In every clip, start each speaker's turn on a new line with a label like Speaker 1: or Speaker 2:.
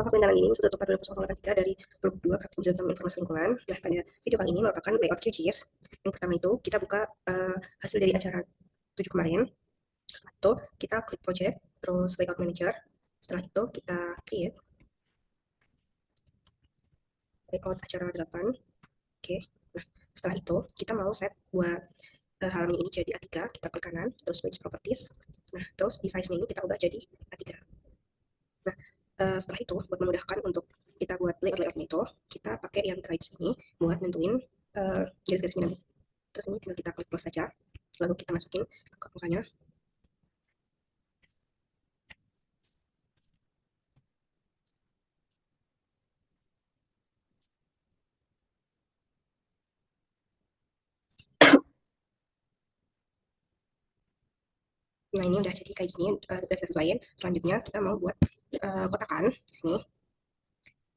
Speaker 1: Fakta penelitian ini Institut 4083 dari Blok 2 Praktik Tentang Informasi Lingkungan. Nah, pada video kali ini merupakan layout QGIS. Yang pertama itu kita buka hasil dari acara 7 kemarin. Setelah itu kita klik project, terus layout manager. Setelah itu kita create layout acara 8. Oke. Nah, setelah itu kita mau set buat halaman ini jadi A3, kita klik kanan, terus page properties. Nah, terus di size-nya ini kita ubah jadi A3. Nah, setelah itu buat memudahkan untuk kita buat layout-layoutnya itu, kita pakai yang guides ini buat nentuin garis-garisnya nanti. Terus ini tinggal kita klik plus saja, lalu kita masukin angka-angkanya. Nah, ini udah jadi kayak gini, udah kita sesuaiin. Selanjutnya kita mau buat kotakan di sini.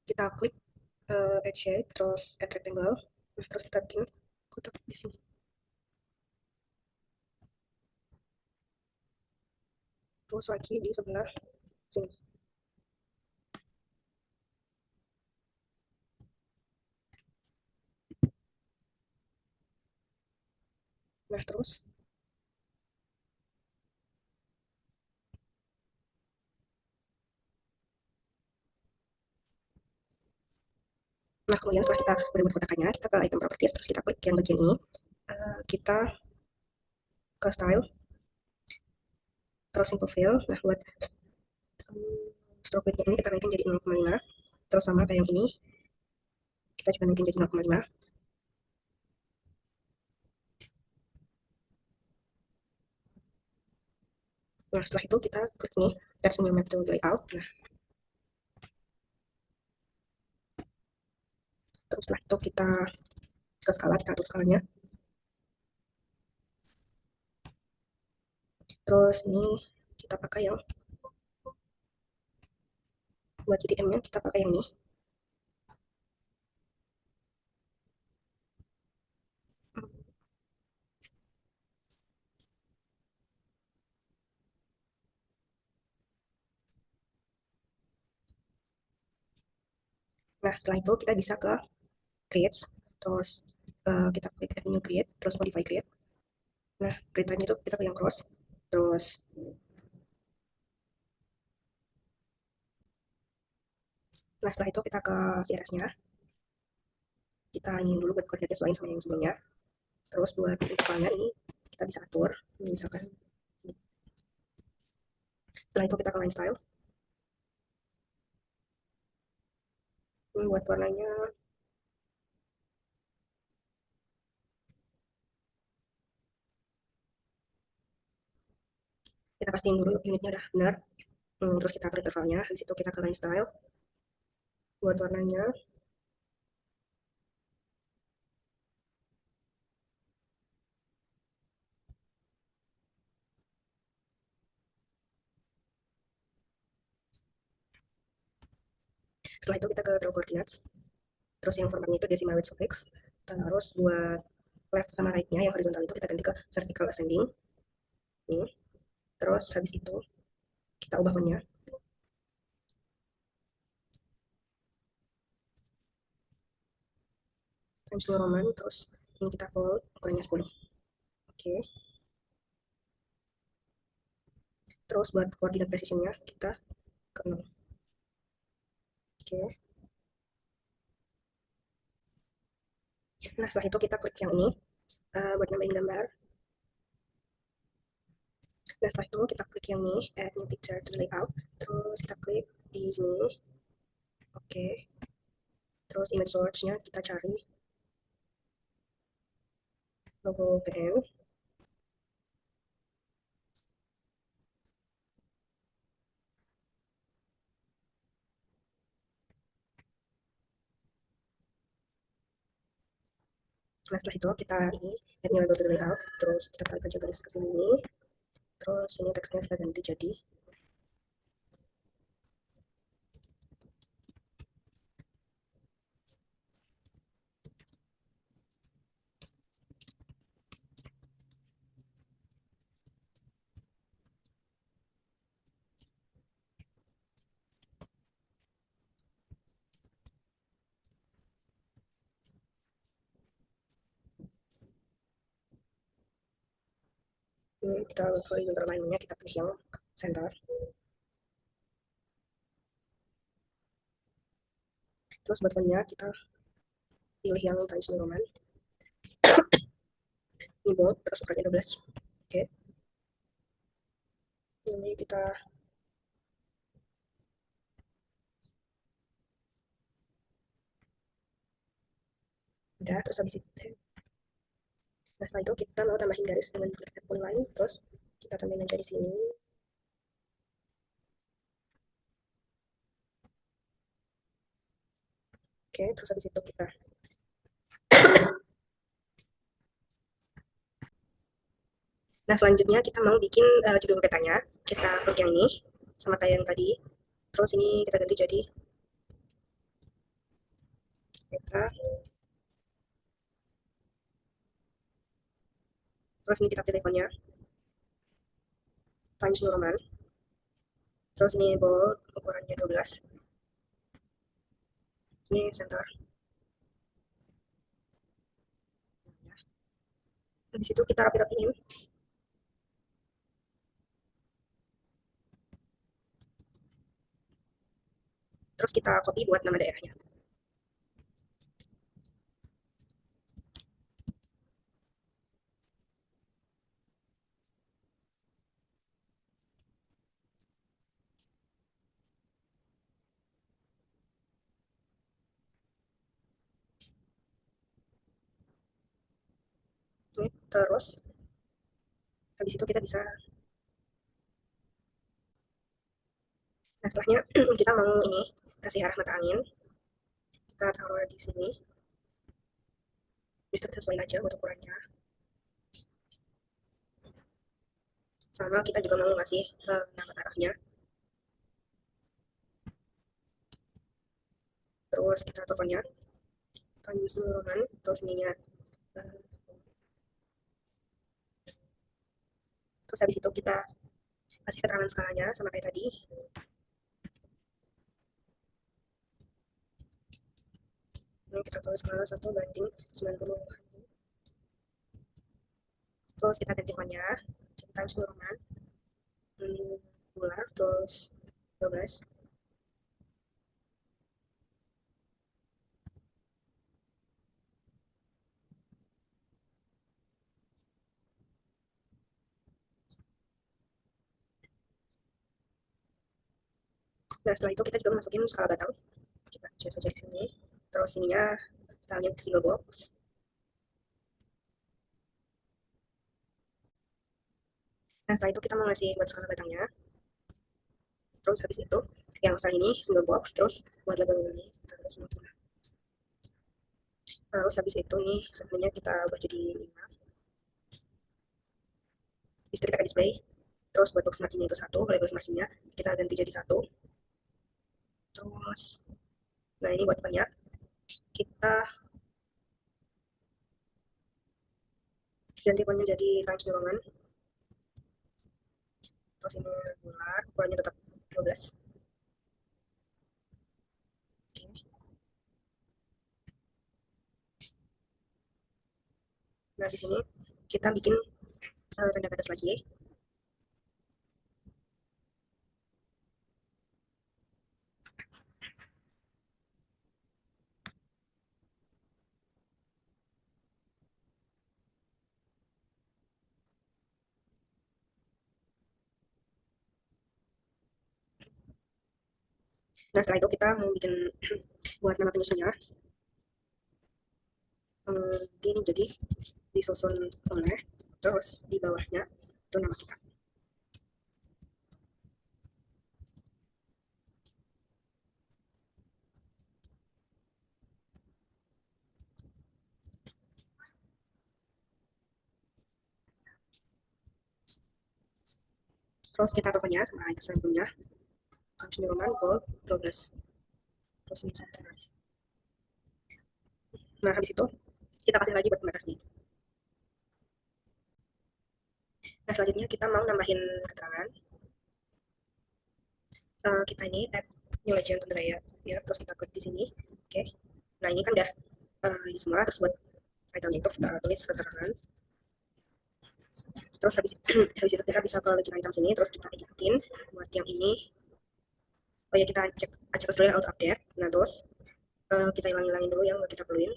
Speaker 1: Kita klik add shape, terus add rectangle. Nah, terus kita bikin kotak di sini. Terus lagi di sebelah sini. Nah, terus nah kemudian setelah kita udah buat kotakannya, kita ke item properties, terus kita klik yang bagian ini. Kita ke style, terus simple fill. Nah, buat stroke width-nya ini kita naikin jadi 0,5. Terus sama kayak yang ini, kita juga naikin jadi 0,5. Nah, setelah itu kita klik nih, add new map to layout. Nah, terus setelah itu kita ke skala, kita atur skalanya. Terus ini kita pakai yang buat JDM-nya, kita pakai yang ini. Nah, setelah itu kita bisa ke create, terus kita klik add new create, terus modify create. Nah, create time itu kita pilih yang cross, terus nah setelah itu kita ke CSS-nya, kita ingin dulu buat koordinatnya sesuai sama yang sebelumnya. Terus buat intervalnya ini kita bisa atur, misalkan setelah itu kita ke line style. Ini buat warnanya kita pastiin dulu unitnya udah benar. Terus kita atur intervalnya, habis itu kita ke line style. Buat warnanya setelah itu kita ke draw coordinates, terus yang formatnya itu decimal with suffix. Terus buat left sama right-nya yang horizontal itu kita ganti ke vertical ascending nih. Terus habis itu kita ubah font-nya Times New Roman, terus ini kita bold, ukurannya 10. Oke. Terus buat koordinat precision-nya kita ke 0. Oke. Nah, setelah itu kita klik yang ini buat nambahin gambar. Nah, setelah itu kita klik yang ini, add new picture to layout. Terus kita klik di sini. Oke. Terus image source-nya kita cari logo PM. Nah, setelah itu kita ini add new logo to layout. Terus kita tarik aja garis ke sini. Terus ini teksnya kita ganti jadi Ini kita horizontal line-nya kita pilih yang center. Terus buat font-nya kita pilih yang Times New Roman. Ini bold, terus ukurannya 12. Oke. Ini kita udah, terus habis itu nah setelah itu kita mau tambahin garis dengan klik polyline, terus kita tambahin aja di sini. Oke, terus habis itu kita nah selanjutnya kita mau bikin judul petanya. Kita klik yang ini sama kayak yang tadi, terus ini kita ganti jadi peta, terus ini kita pilih fontnya Times New Roman, terus ini bold, ukurannya 12, ini center. Habis itu kita rapi-rapiin, terus kita copy buat nama daerahnya. Ini, terus habis itu kita bisa, nah setelahnya kita mau ini kasih arah mata angin, kita taruh di sini, bisa kita sesuaiin aja buat ukurannya. Sama kita juga mau ngasih nama arahnya, terus kita tokonya Times New Roman, terus ininya terus habis itu kita kasih keterangan skalanya sama kayak tadi. Ini kita tulis skala 1:90. Terus kita ganti warnanya jadi Times New Roman, bular, terus 12. Nah setelah itu kita juga masukin skala batang, kita cek saja di sini, terus ininya stylenya single box. Nah setelah itu kita mau ngasih buat skala batangnya, terus habis itu yang style ini single box, terus buat label ini kita terus masukin. Terus habis itu nih sebenarnya kita ubah jadi 5, istri kita display, terus buat box marginnya itu 1, label marginnya kita ganti jadi 1. Terus nah ini buat depannya kita ganti warnanya jadi Times New Roman, terus ini bulat, ukurannya tetap 12. Oke. Nah di sini kita bikin tanda batas lagi. Nah setelah itu kita mau bikin buat nama penyusunnya, ini jadi disusun oleh, terus di bawahnya itu nama kita. Terus kita tokonya sama sebelumnya, Times New Roman gold 12, terus ini center. Nah habis itu kita kasih lagi buat pembatasnya. Nah selanjutnya kita mau nambahin keterangan. Kita ini add new legend to the layer ya, terus kita klik di sini. Oke. Nah ini kan udah ini semua, terus buat title-nya itu kita tulis keterangan. Terus habis habis itu kita bisa ke legend item sini, terus kita editin buat yang ini. Oh ya, kita cek cek dulu ya auto update. Nah terus kita hilang-hilangin dulu yang nggak kita perluin.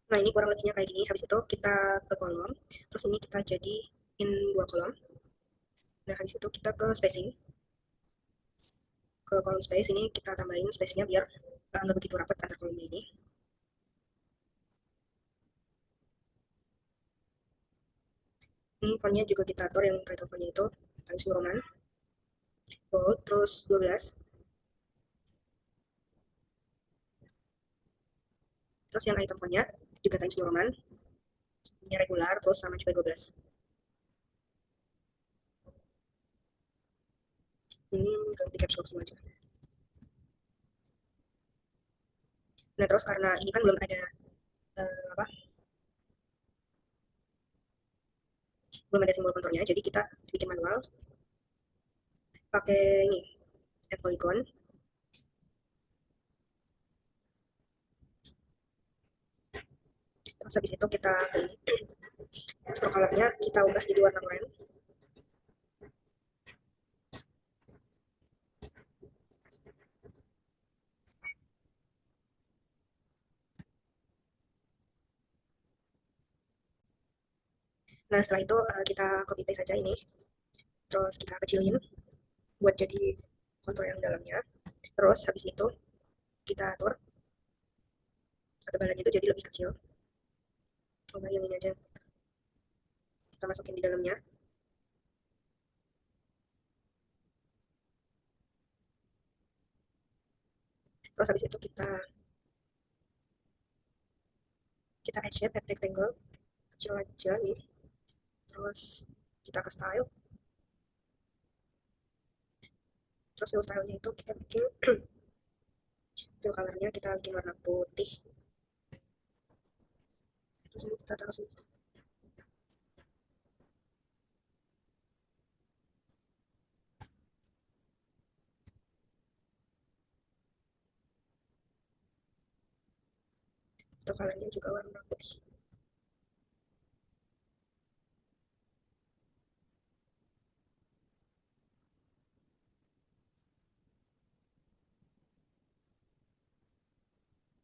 Speaker 1: Nah ini kurang lebihnya kayak gini. Habis itu kita ke kolom, terus ini kita jadiin dua kolom. Nah habis itu kita ke spacing, ke kolom space ini kita tambahin space-nya biar nggak begitu rapat antar kolomnya ini. Ini fontnya juga kita atur yang title fontnya itu Times New Roman, bold, terus 12. Terus yang item fontnya juga Times New Roman, ini regular, terus sama juga 12. Ini ganti capsule semua aja. Nah terus karena ini kan belum ada apa, belum ada simbol konturnya, jadi kita bikin manual pakai ini add polygon. Terus habis itu kita ke ini stroke colornya kita ubah jadi warna oranye. Nah setelah itu kita copy paste saja ini, terus kita kecilin buat jadi kontur yang dalamnya. Terus habis itu kita atur ketebalannya itu jadi lebih kecil. Coba yang ini aja kita masukin di dalamnya. Terus habis itu kita add shape, add rectangle kecil aja nih. Terus kita ke style, terus fill stylenya itu kita bikin fill colornya kita bikin warna putih. Terus ini kita taruh sini. Fill colornya juga warna putih.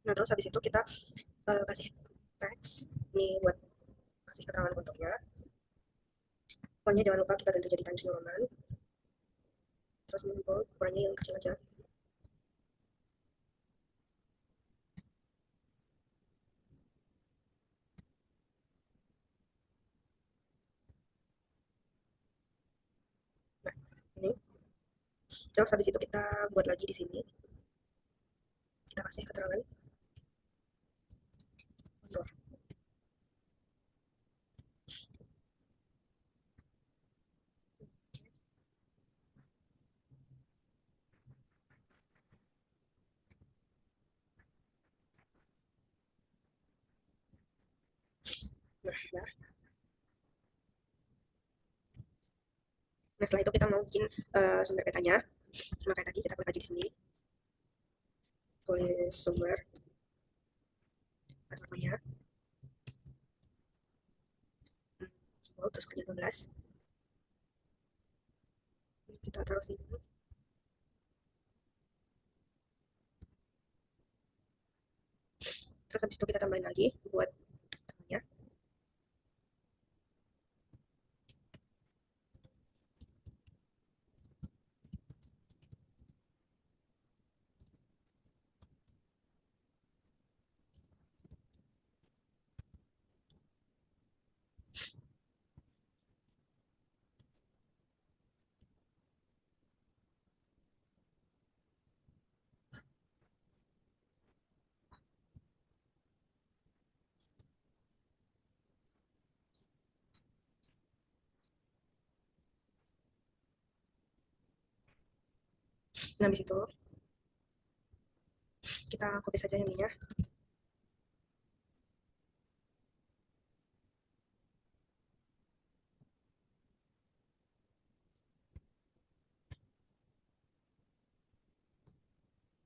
Speaker 1: Nah terus habis itu kita kasih teks nih buat kasih keterangan konturnya. Pokoknya jangan lupa kita ganti jadi Times New Roman. Terus ini ukurannya yang kecil aja. Nah ini. Terus habis itu kita buat lagi di sini. Kita kasih keterangan kontur. Nah, nah setelah itu kita mau bikin sumber petanya. Sama kayak tadi kita klik aja di sini. Tulis sumber namanya. Terus kerja 12. Kita taruh sini. Terus habis itu kita tambahin lagi buat temannya. Nah, habis itu kita copy saja yang ininya.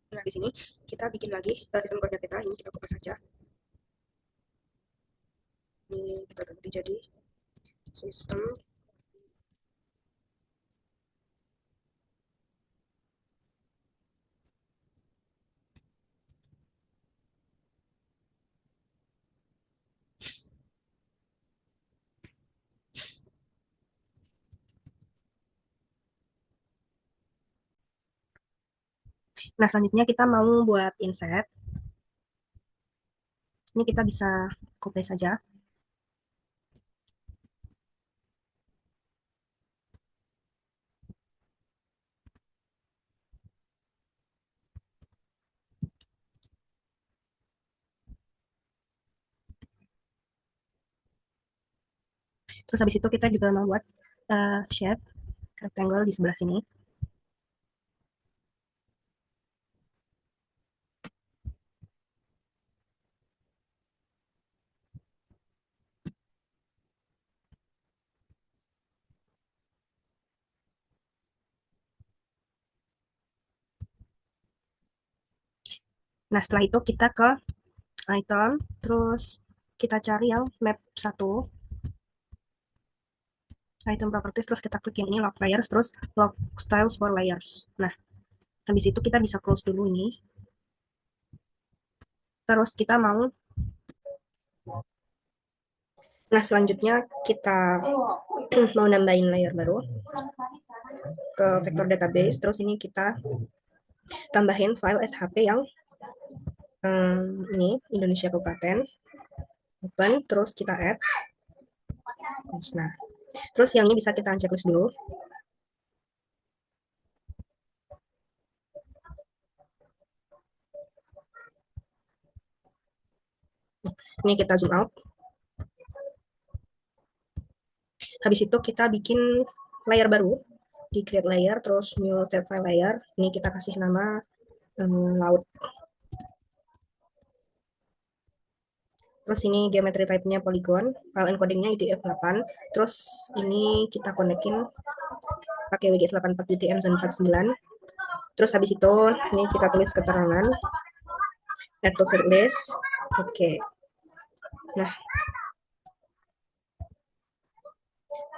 Speaker 1: Nah, di sini kita bikin lagi sistem koordinat kita, ini kita copy saja. Ini kita ganti jadi sistem. Nah, selanjutnya kita mau buat inset. Ini kita bisa copy saja. Terus habis itu kita juga mau buat shape rectangle di sebelah sini. Nah, setelah itu kita ke item, terus kita cari yang map 1, item properties, terus kita klik yang ini lock layers, terus lock styles for layers. Nah, habis itu kita bisa close dulu ini. Terus kita mau, nah selanjutnya kita mau nambahin layer baru ke vector database. Terus ini kita tambahin file SHP yang ini Indonesia Kabupaten, open, terus kita add. Nah, terus yang ini bisa kita checklist dulu. Ini kita zoom out. Habis itu kita bikin layer baru, di create layer, terus new set file layer. Ini kita kasih nama laut. Terus ini geometry type-nya polygon, file encoding-nya IDF8. Terus ini kita konekin pakai WGS84 UTM 49. Terus habis itu ini kita tulis keterangan add to field list. Oke. Nah,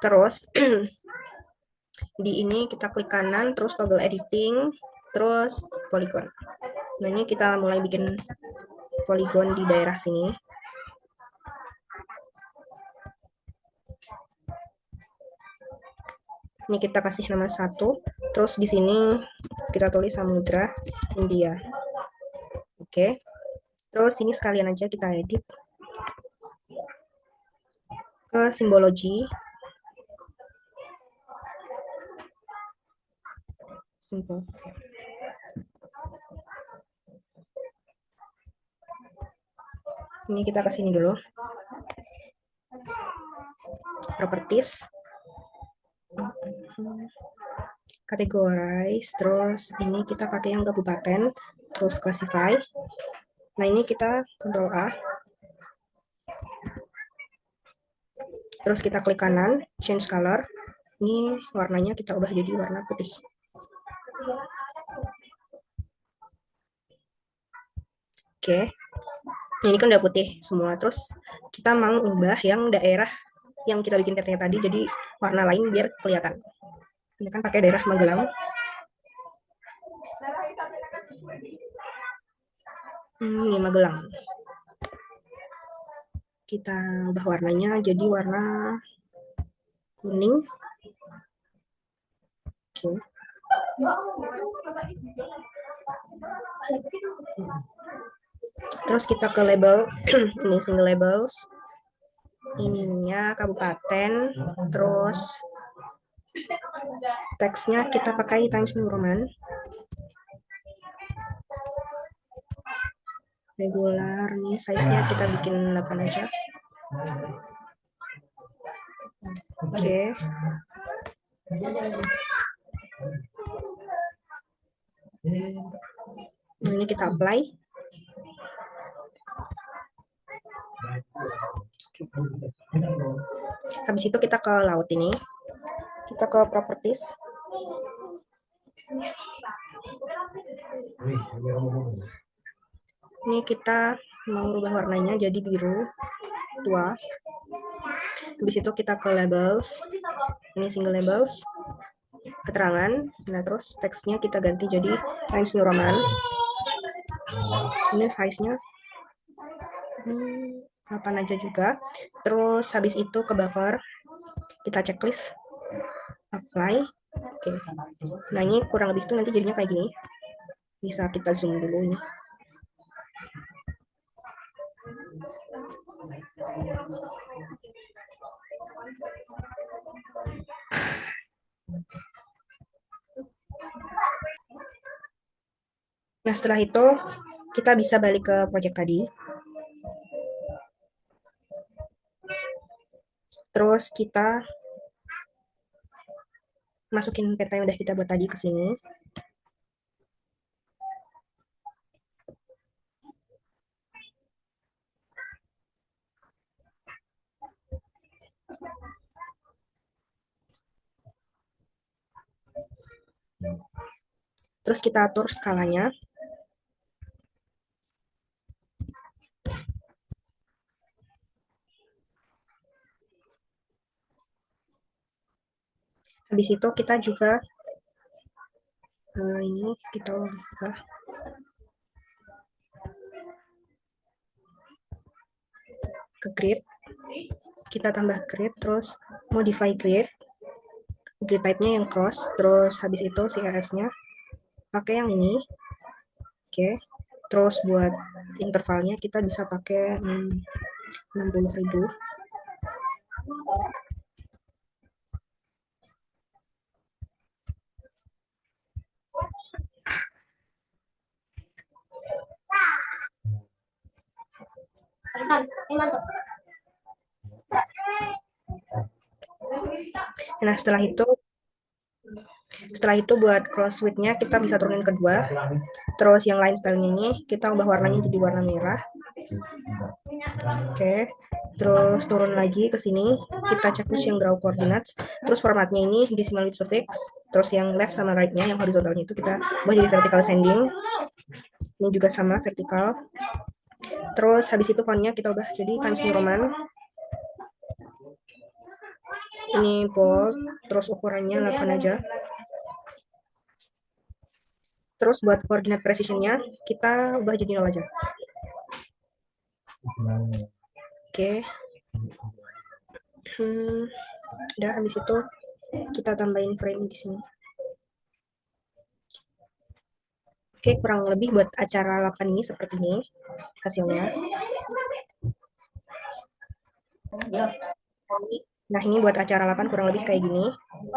Speaker 1: terus di ini kita klik kanan, terus toggle editing, terus polygon. Nah, ini kita mulai bikin polygon di daerah sini. Ini kita kasih nama 1, terus di sini kita tulis Samudra India. Oke. Terus ini sekalian aja kita edit ke simbologi. Simple. Ini kita ke sini dulu. Properties. Categorize, terus ini kita pakai yang kabupaten, terus classify. Nah, ini kita Ctrl A. Terus kita klik kanan, change color. Ini warnanya kita ubah jadi warna putih. Oke. Nah, ini kan udah putih semua. Terus kita mau ubah yang daerah yang kita bikin petnya tadi jadi warna lain biar kelihatan. Ini kan pakai daerah Magelang. Ini Magelang. Kita ubah warnanya jadi warna kuning. Oke. Terus kita ke label, ini single labels, ininya kabupaten, terus teksnya kita pakai Times New Roman, regular, nih size-nya kita bikin 8 aja. Oke. Nah, ini kita apply. Habis itu kita ke laut ini. Kita ke properties. Ini kita mau rubah warnanya jadi biru tua. Habis itu kita ke labels. Ini single labels. Keterangan. Nah, terus teksnya kita ganti jadi Times New Roman. Ini size-nya 8 aja juga. Terus habis itu ke buffer. Kita checklist. Apply. Oke. Nah, ini kurang lebih itu nanti jadinya kayak gini. Bisa kita zoom dulu ini. Nah, setelah itu kita bisa balik ke project tadi. Terus kita masukin peta yang udah kita buat tadi ke sini. Terus kita atur skalanya. Habis itu kita juga ini kita ubah ke grid. Kita tambah grid, terus modify grid. Grid type-nya yang cross, terus habis itu CSS-nya pakai yang ini. Oke. Terus buat intervalnya kita bisa pakai 60.000. Nah, setelah itu buat cross width-nya kita bisa turunin kedua. Terus yang line style-nya ini kita ubah warnanya jadi warna merah. Oke. Terus turun lagi ke sini, kita checklist yang draw coordinates. Terus formatnya ini decimal with suffix. Terus yang left sama right-nya, yang horizontalnya itu kita buat jadi vertical ascending. Ini juga sama vertikal. Terus habis itu font-nya kita ubah jadi Times New Roman. Ini bold, terus ukurannya 8 aja. Terus buat coordinate precision-nya kita ubah jadi 0 aja. Oke. Udah, habis itu kita tambahin frame di sini. Oke, kurang lebih buat acara 8 ini seperti ini hasilnya. Nah, ini buat acara 8 kurang lebih kayak gini.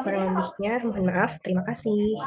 Speaker 1: Kurang lebihnya mohon maaf. Terima kasih.